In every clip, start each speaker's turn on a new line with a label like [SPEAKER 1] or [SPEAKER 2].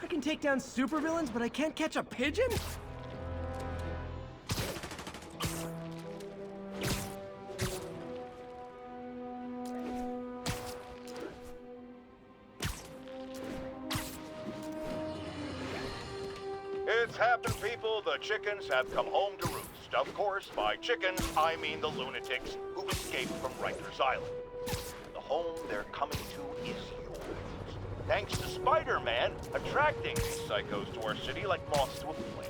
[SPEAKER 1] I can take down supervillains, but I can't catch a pigeon?
[SPEAKER 2] It's happened, people. The chickens have come home to roost. Of course, by chickens, I mean the lunatics who escaped from Rikers Island. The home they're coming to is yours. Thanks to Spider-Man attracting these psychos to our city like moths to a flame.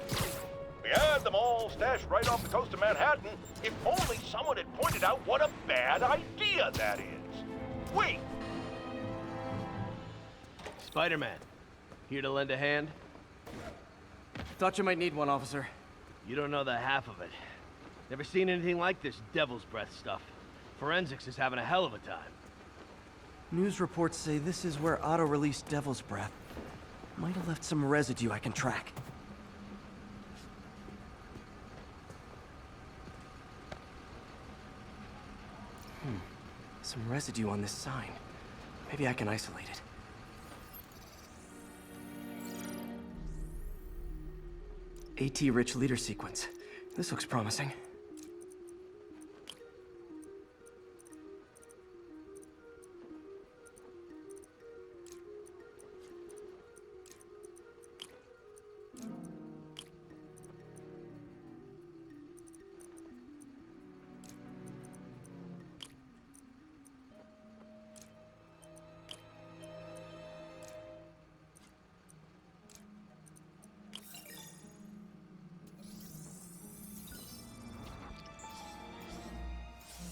[SPEAKER 2] We had them all stashed right off the coast of Manhattan, if only someone had pointed out what a bad idea that is. Wait!
[SPEAKER 1] Spider-Man, here to lend a hand? Thought you might need one, officer.
[SPEAKER 3] You don't know the half of it. Never seen anything like this devil's breath stuff. Forensics is having a hell of a time.
[SPEAKER 1] News reports say this is where Otto released Devil's Breath. Might have left some residue I can track. Some residue on this sign. Maybe I can isolate it. AT-rich leader sequence. This looks promising.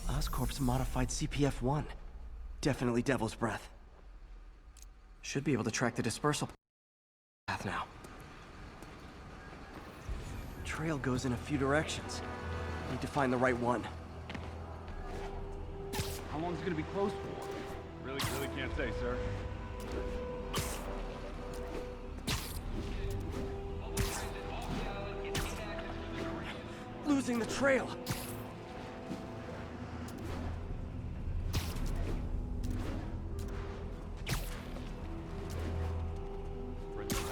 [SPEAKER 1] Oscorp's modified CPF-1. Definitely Devil's Breath. Should be able to track the dispersal path now. Trail goes in a few directions. Need to find the right one.
[SPEAKER 4] How long is it gonna be closed for? Really can't say, sir.
[SPEAKER 1] Losing the trail.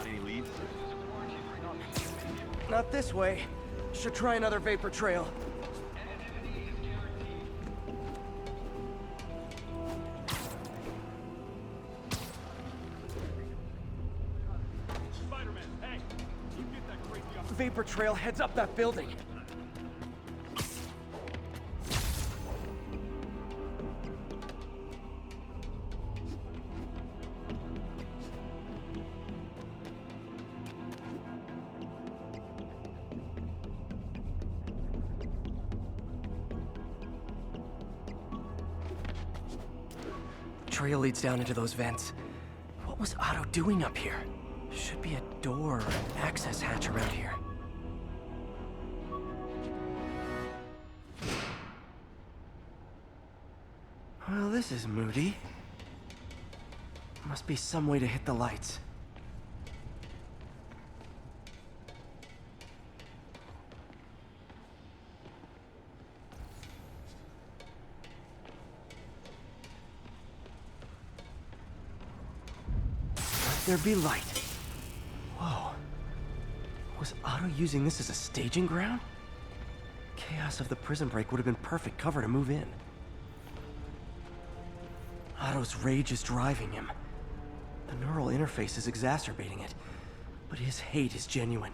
[SPEAKER 4] Any leads?
[SPEAKER 1] Not this way. Should try another vapor trail.
[SPEAKER 4] Spider-Man, hey! You get that crazy up.
[SPEAKER 1] Vapor trail heads up that building. Trail leads down into those vents. What was Otto doing up here? Should be a door or an access hatch around here. Well, this is moody. Must be some way to hit the lights. There be light. Whoa. Was Otto using this as a staging ground? Chaos of the prison break would have been perfect cover to move in. Otto's rage is driving him. The neural interface is exacerbating it, but his hate is genuine.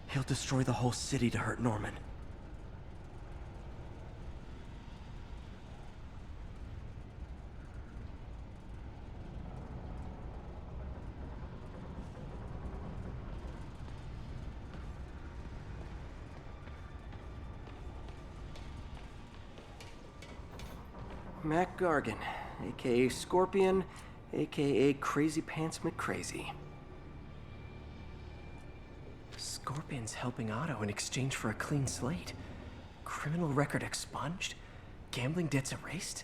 [SPEAKER 1] He'll destroy the whole city to hurt Norman. Mac Gargan, aka Scorpion, aka Crazy Pants McCrazy. Scorpion's helping Otto in exchange for a clean slate. Criminal record expunged? Gambling debts erased?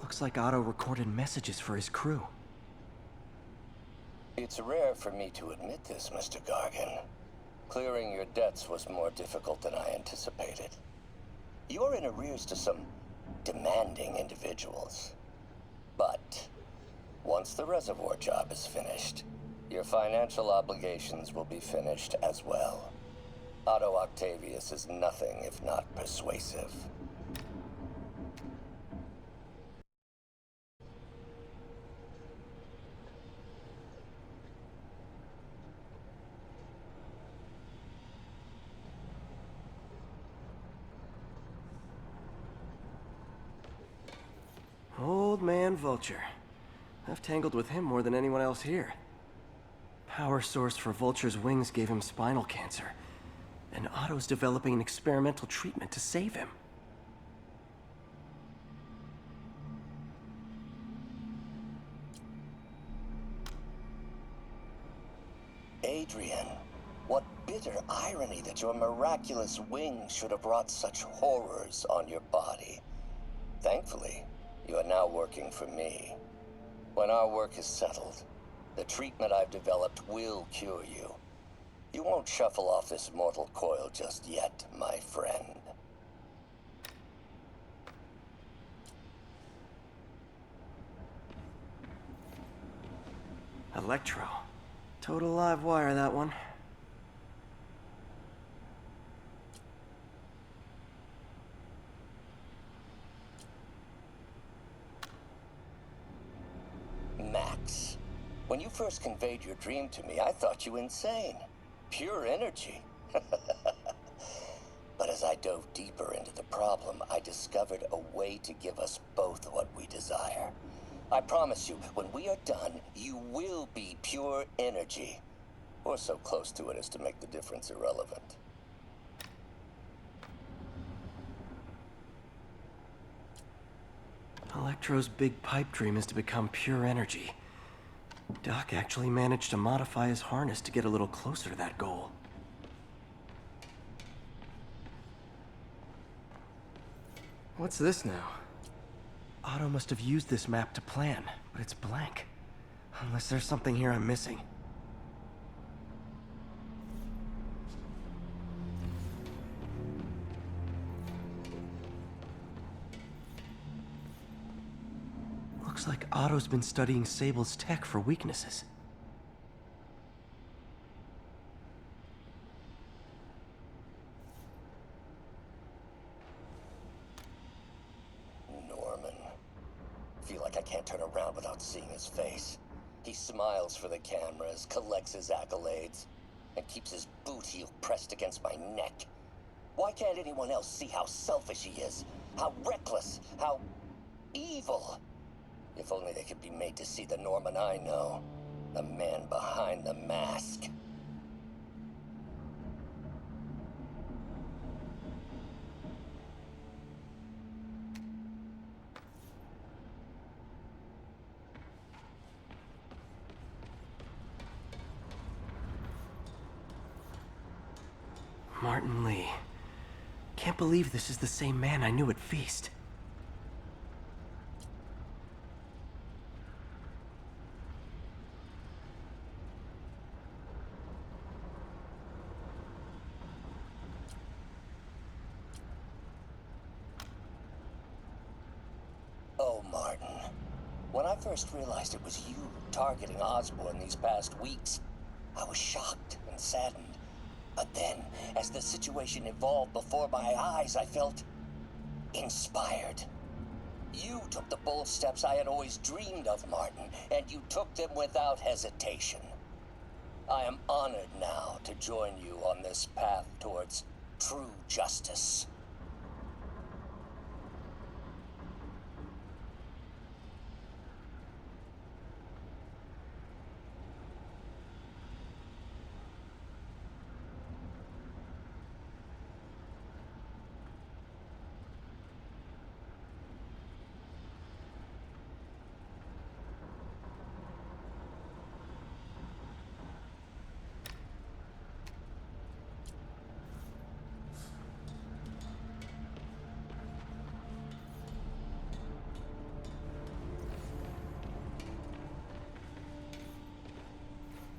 [SPEAKER 1] Looks like Otto recorded messages for his crew.
[SPEAKER 5] It's rare for me to admit this, Mr. Gargan. Clearing your debts was more difficult than I anticipated. You're in arrears to some demanding individuals. But once the reservoir job is finished, your financial obligations will be finished as well. Otto Octavius is nothing if not persuasive.
[SPEAKER 1] Old man Vulture. I've tangled with him more than anyone else here. Power source for Vulture's wings gave him spinal cancer, and Otto's developing an experimental treatment to save him.
[SPEAKER 5] Adrian, what bitter irony that your miraculous wings should have brought such horrors on your body. Thankfully, you are now working for me. When our work is settled, the treatment I've developed will cure you. You won't shuffle off this mortal coil just yet, my friend.
[SPEAKER 1] Electro. Total live wire, that one.
[SPEAKER 5] Max, when you first conveyed your dream to me, I thought you insane. Pure energy. But as I dove deeper into the problem, I discovered a way to give us both what we desire. I promise you, when we are done, you will be pure energy. Or so close to it as to make the difference irrelevant.
[SPEAKER 1] Electro's big pipe dream is to become pure energy. Doc actually managed to modify his harness to get a little closer to that goal. What's this now? Otto must have used this map to plan, but it's blank. Unless there's something here I'm missing. Looks like Otto's been studying Sable's tech for weaknesses.
[SPEAKER 5] Norman. Feel like I can't turn around without seeing his face. He smiles for the cameras, collects his accolades, and keeps his boot heel pressed against my neck. Why can't anyone else see how selfish he is? How reckless? How evil? If only they could be made to see the Norman I know. The man behind the mask.
[SPEAKER 1] Martin Lee. Can't believe this is the same man I knew at Feast.
[SPEAKER 5] Oh, Martin. When I first realized it was you targeting Osborn these past weeks, I was shocked and saddened. But then, as the situation evolved before my eyes, I felt inspired. You took the bold steps I had always dreamed of, Martin, and you took them without hesitation. I am honored now to join you on this path towards true justice.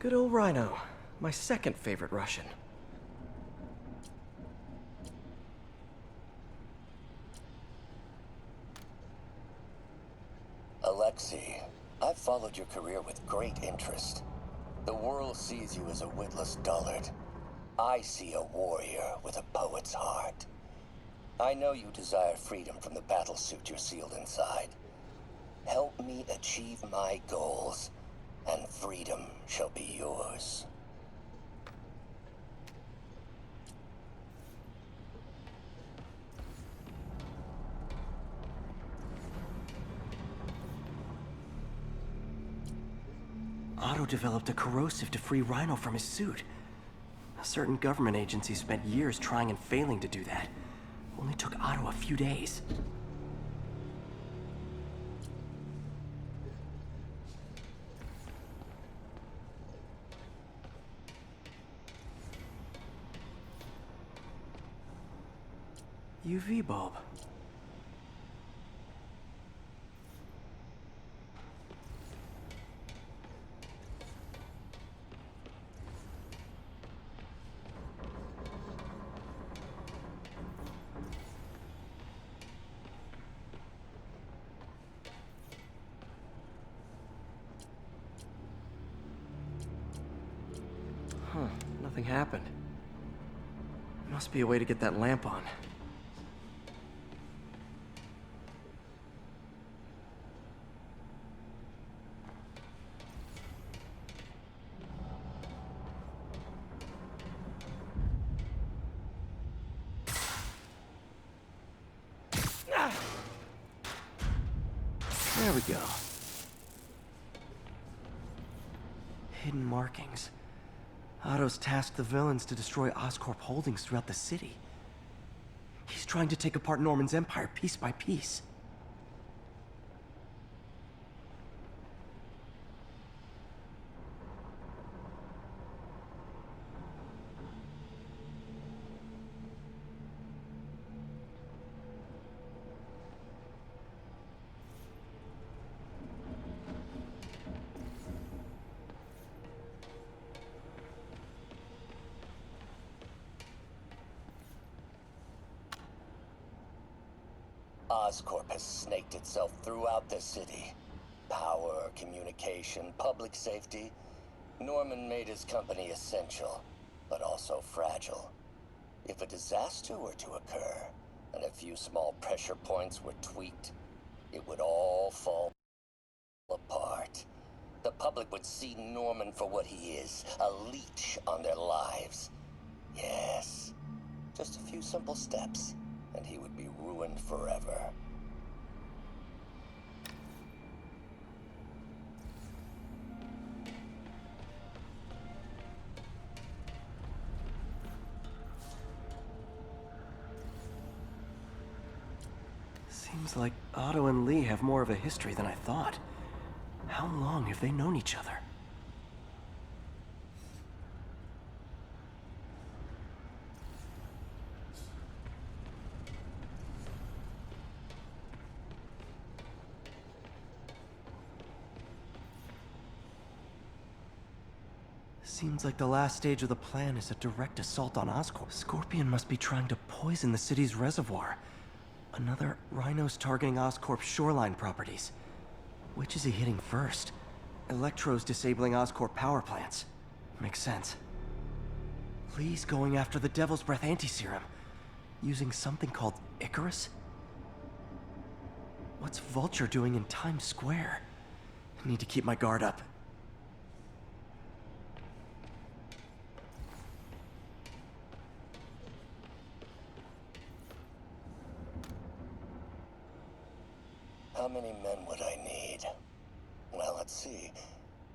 [SPEAKER 1] Good old Rhino. My second favorite Russian.
[SPEAKER 5] Alexei, I've followed your career with great interest. The world sees you as a witless dullard. I see a warrior with a poet's heart. I know you desire freedom from the battlesuit you're sealed inside. Help me achieve my goals, and freedom shall be yours.
[SPEAKER 1] Otto developed a corrosive to free Rhino from his suit. A certain government agency spent years trying and failing to do that. Only took Otto a few days. UV bulb. Huh, nothing happened. Must be a way to get that lamp on. There we go. Hidden markings. Otto's tasked the villains to destroy Oscorp holdings throughout the city. He's trying to take apart Norman's empire piece by piece.
[SPEAKER 5] Oscorp has snaked itself throughout the city. Power, communication, public safety. Norman made his company essential, but also fragile. If a disaster were to occur, and a few small pressure points were tweaked, it would all fall apart. The public would see Norman for what he is, a leech on their lives. Yes, just a few simple steps, and he would be ruined forever.
[SPEAKER 1] Seems like Otto and Lee have more of a history than I thought. How long have they known each other? Seems like the last stage of the plan is a direct assault on Oscorp. Scorpion must be trying to poison the city's reservoir. Another Rhino's targeting Oscorp's shoreline properties. Which is he hitting first? Electro's disabling Oscorp power plants. Makes sense. Lee's going after the Devil's Breath anti-serum. Using something called Icarus? What's Vulture doing in Times Square? I need to keep my guard up.
[SPEAKER 5] How many men would I need? Well, let's see.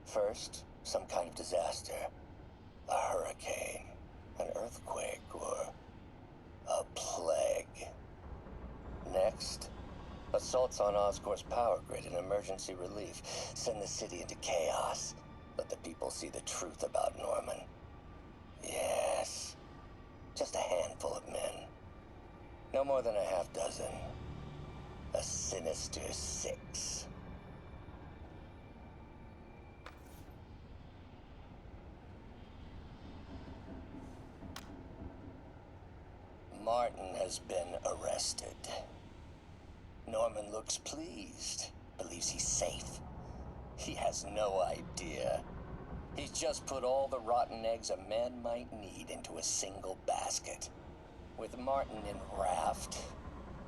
[SPEAKER 5] First, some kind of disaster. A hurricane, an earthquake, or a plague. Next, assaults on Oscorp's power grid and emergency relief. Send the city into chaos. Let the people see the truth about Norman. Yes, just a handful of men. No more than a half dozen. A sinister 6. Martin has been arrested. Norman looks pleased, believes he's safe. He has no idea. He's just put all the rotten eggs a man might need into a single basket. With Martin in raft,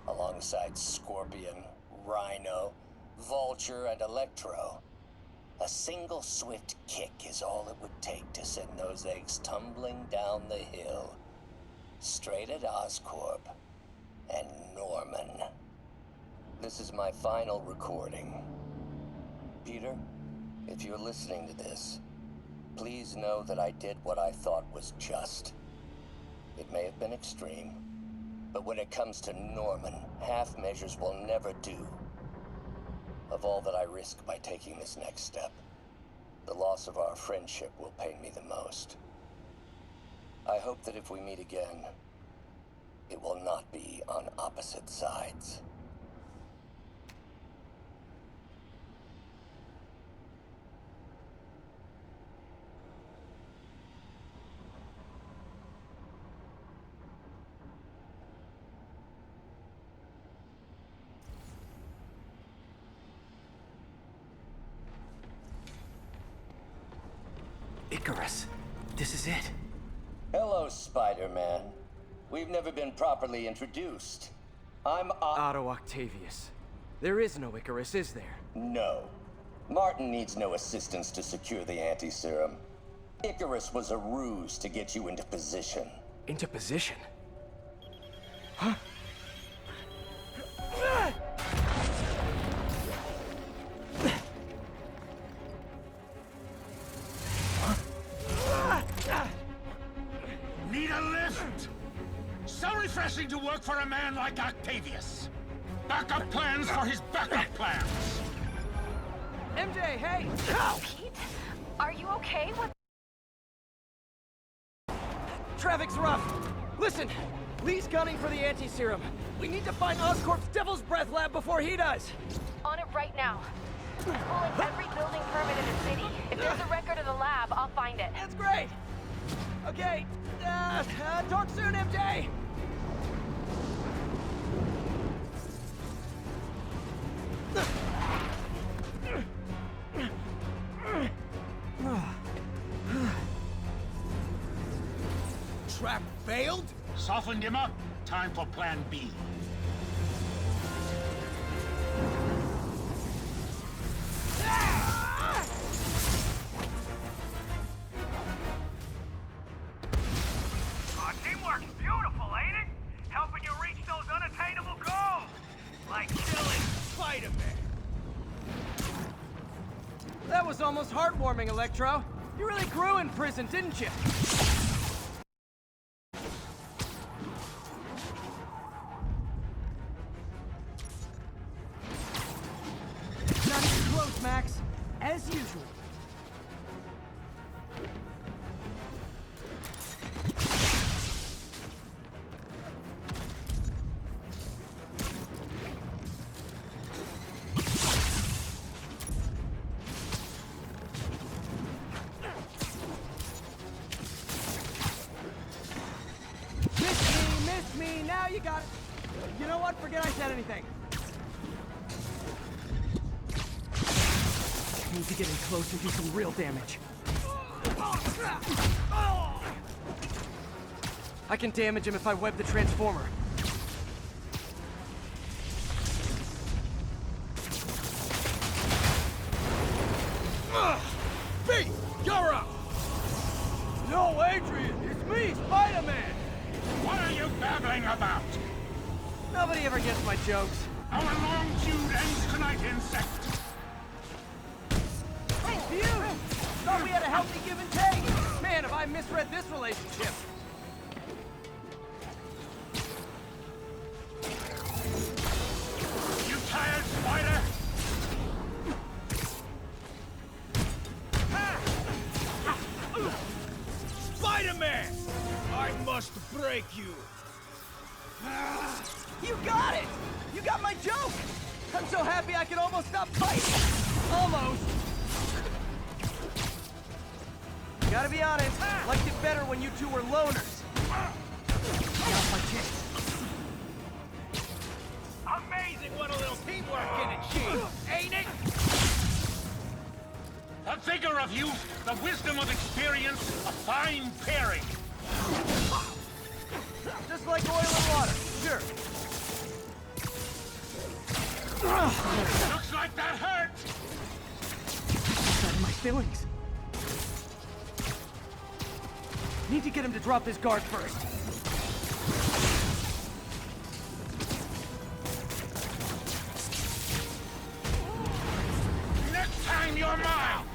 [SPEAKER 5] alongside Scorpion, Rhino, Vulture, and Electro, a single swift kick is all it would take to send those eggs tumbling down the hill, straight at Oscorp and Norman. This is my final recording. Peter, if you're listening to this, please know that I did what I thought was just. It may have been extreme, but when it comes to Norman, half measures will never do. Of all that I risk by taking this next step, the loss of our friendship will pain me the most. I hope that if we meet again, it will not be on opposite sides.
[SPEAKER 1] Icarus, this is it.
[SPEAKER 5] Hello, Spider-Man. We've never been properly introduced. I'm
[SPEAKER 1] Otto Octavius. There is no Icarus, is there?
[SPEAKER 5] No. Martin needs no assistance to secure the anti-serum. Icarus was a ruse to get you into position.
[SPEAKER 1] Into position? Huh?
[SPEAKER 6] Need a lift? So refreshing to work for a man like Octavius. Backup plans for his backup plans.
[SPEAKER 1] MJ, hey!
[SPEAKER 7] Pete, are you okay with...
[SPEAKER 1] Traffic's rough. Listen, Lee's gunning for the anti-serum. We need to find Oscorp's Devil's Breath lab before he does.
[SPEAKER 7] On it right now. I'm pulling every building permit in the city. If there's a record of the lab, I'll find it.
[SPEAKER 1] That's great. Okay, talk soon, MJ.
[SPEAKER 6] Trap failed? Softened him up. Time for plan B.
[SPEAKER 8] Teamwork's beautiful, ain't it? Helping you reach those unattainable goals. Like killing Spider-Man.
[SPEAKER 1] That was almost heartwarming, Electro. You really grew in prison, didn't you? Not even close, Max. As usual. Miss me, now you got it. You know what? Forget I said anything. I need to get in close and do some real damage. I can damage him if I web the transformer.
[SPEAKER 6] Pete, you're up!
[SPEAKER 1] No, Adrian! It's me, Spider-Man!
[SPEAKER 6] What are you babbling about?
[SPEAKER 1] Nobody ever gets my jokes.
[SPEAKER 6] Our long feud ends tonight, insect.
[SPEAKER 1] Hey, feud! Thought we had a healthy give and take. Man, have I misread this relationship.
[SPEAKER 6] You tired, Spider? Spider-Man! I must break you.
[SPEAKER 1] You got it! You got my joke! I'm so happy I could almost stop fighting! Almost! Gotta be honest, liked it better when you two were loners. Now's my chance.
[SPEAKER 8] Amazing what a little teamwork can achieve, ain't it?
[SPEAKER 6] The vigor of youth, the wisdom of experience, a fine pairing.
[SPEAKER 3] Just like oil and water, sure.
[SPEAKER 6] Looks like that hurt!
[SPEAKER 3] Out of my feelings. Need to get him to drop his guard first.
[SPEAKER 6] Next time you're mine!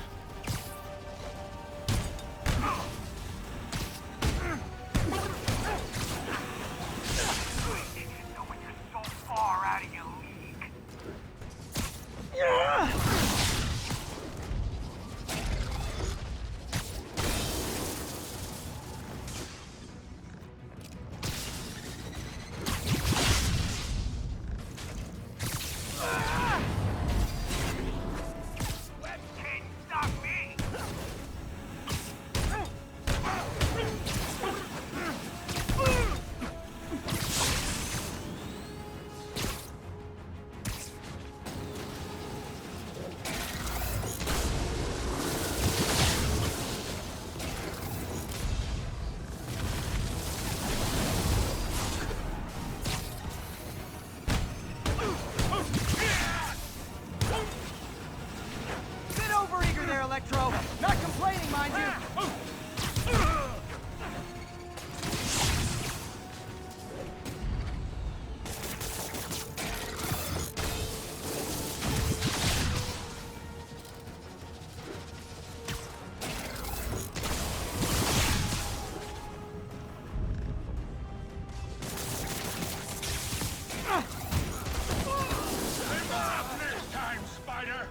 [SPEAKER 8] Knowing you're so far out of your league. Web King, stop me!
[SPEAKER 3] Bit overeager there, Electro. Not complaining, mind you.
[SPEAKER 6] Live up next time, Spider!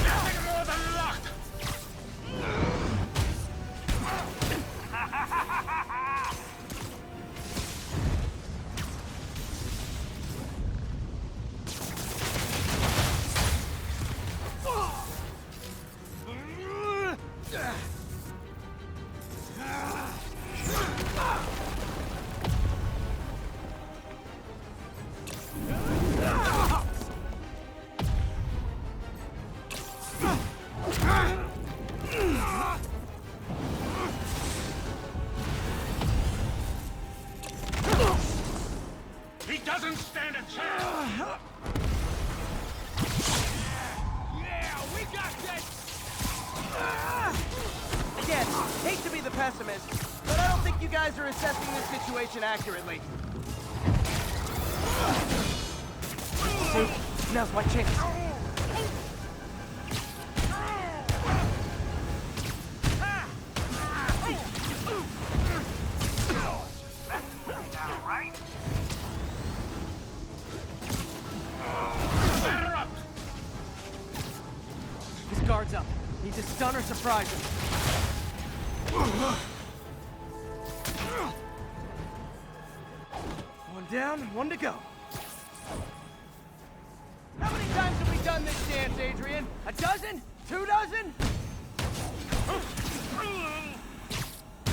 [SPEAKER 6] Nothing more than luck! He doesn't stand a chance!
[SPEAKER 8] Yeah, we got this!
[SPEAKER 3] Again, hate to be the pessimist, but I don't think you guys are assessing this situation accurately. See, now's my chance.
[SPEAKER 8] Now, right?
[SPEAKER 6] Batter up!
[SPEAKER 3] His guard's up. Need to stun or surprise him. One down, one to go. How many times have we done this dance, Adrian? A dozen? 2 dozen?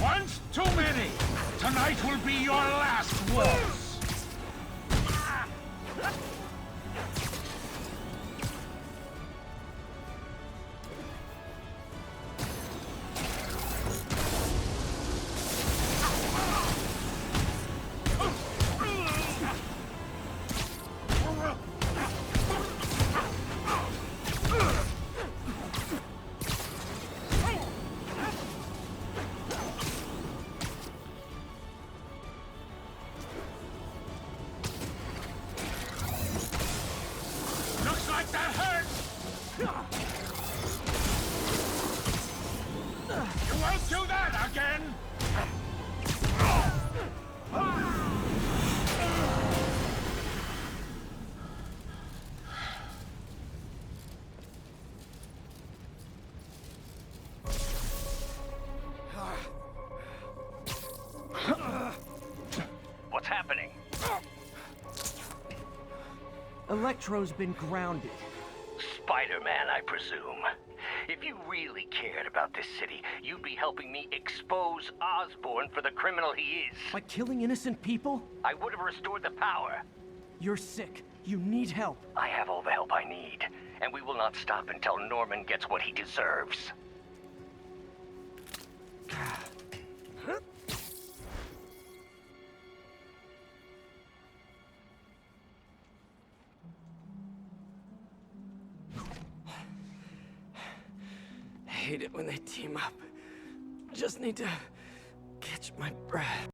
[SPEAKER 6] Once too many! Tonight will be your last waltz! Looks like that hurts! You won't do that again!
[SPEAKER 8] What's happening?
[SPEAKER 3] Electro's been grounded.
[SPEAKER 8] Spider,
[SPEAKER 9] Spider-Man, I presume. If you really cared about this city, you'd be helping me expose Osborn for the criminal he is.
[SPEAKER 10] By killing innocent people?
[SPEAKER 9] I would have restored the power.
[SPEAKER 10] You're sick. You need help.
[SPEAKER 9] I have all the help I need, and we will not stop until Norman gets what he deserves.
[SPEAKER 10] I hate it when they team up. Just need to catch my breath.